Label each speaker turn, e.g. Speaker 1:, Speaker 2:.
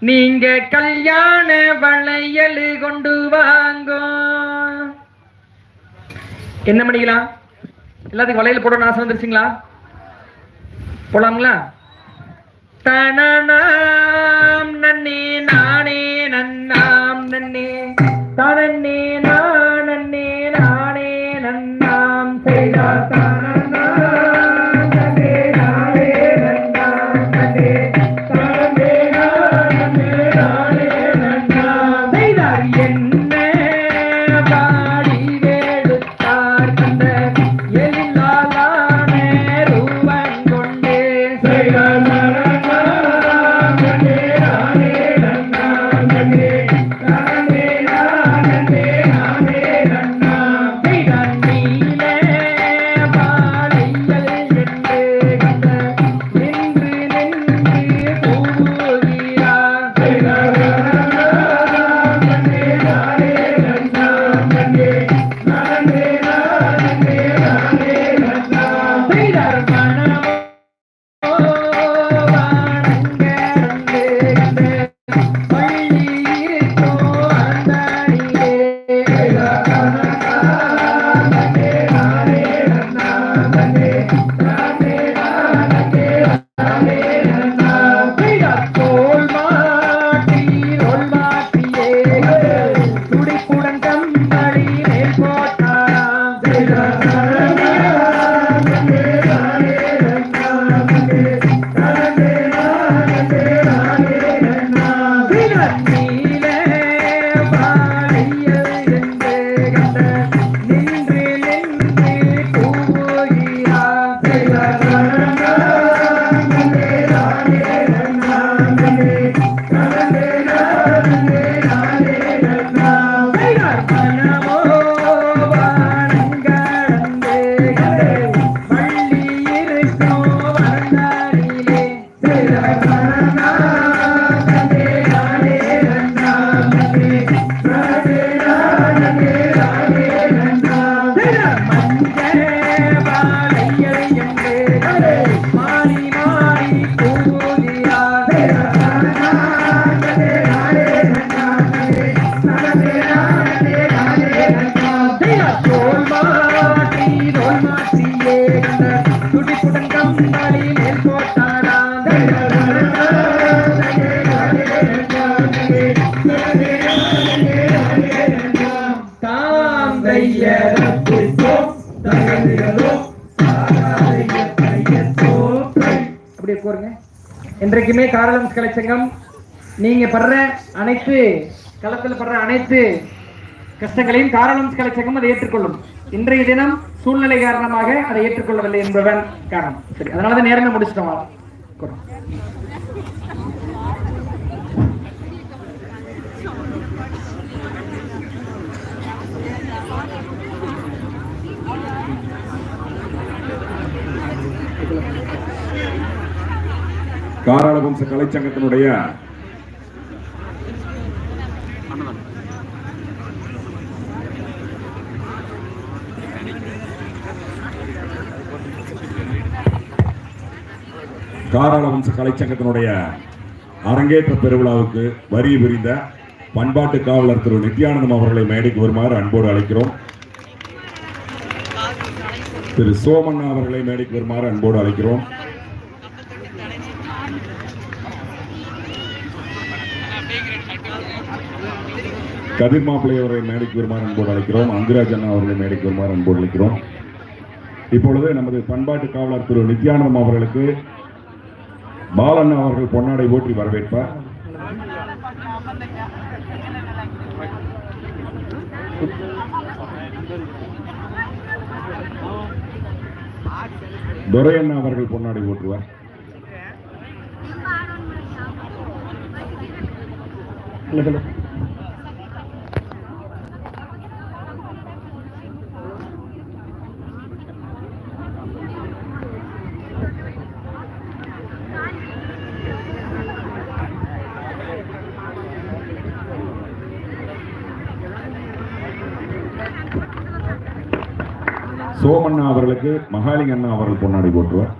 Speaker 1: நீங்க கல்யாண வளையல் கொண்டு வாங்கோ. என்ன பண்ணிக்கலாம்? எல்லாத்துக்கும் வளையல் போட ஆசை வந்துருச்சுங்களா? போலாங்களா? தனநாம் நன்னே நானே நன்னாம் நன்னே தனன்னே நானே நானே நன்னாம் செய்தார் இன்றைக்குமே காரலம்ஸ் கலைச்சங்கம் நீங்க படுற அனைத்து களத்தில் படுற அனைத்து கஷ்டங்களையும் காரலம்ஸ் கலைச்சங்கம் அதை ஏற்றுக்கொள்ளும். இன்றைய தினம் சூழ்நிலை காரணமாக அதை ஏற்றுக்கொள்ளவில்லை என்பவன் காரணம். சரி, அதனாலதான் நேரமே முடிச்சிட்டோம்.
Speaker 2: காராளவம்ச கலைச்சங்கத்தினுடைய அரங்கேற்ற பெருவிழாவுக்கு வரி புரிந்த பண்பாட்டு காவலர் திரு நித்யானந்தம் அவர்களை மேடைக்கு வருமாறு அன்போடு அழைக்கிறோம். திரு சோமண்ணா அவர்களை மேடைக்கு வருமாறு அன்போடு அழைக்கிறோம். கதிர் மாப்பிள்ளை அவர்களை மேடைக்கு வருமாறு அன்போடு அழைக்கிறோம். அங்குராஜ் அண்ணா அவர்களை மேடைக்கு வருமாறு அன்போடு அழைக்கிறோம். இப்பொழுது நமது பண்பாட்டு காவலர் திரு நித்யானந்தம் அவர்களுக்கு பாலண்ணா அவர்கள் பொன்னாடை போற்றி வரவேற்பார். துரையண்ணா அவர்கள் பொன்னாடை போற்றுவார். சோமண்ணா அவர்களுக்கு மகாலிங்க அண்ணா அவர்கள் பொன்னாடை போற்றுவார்.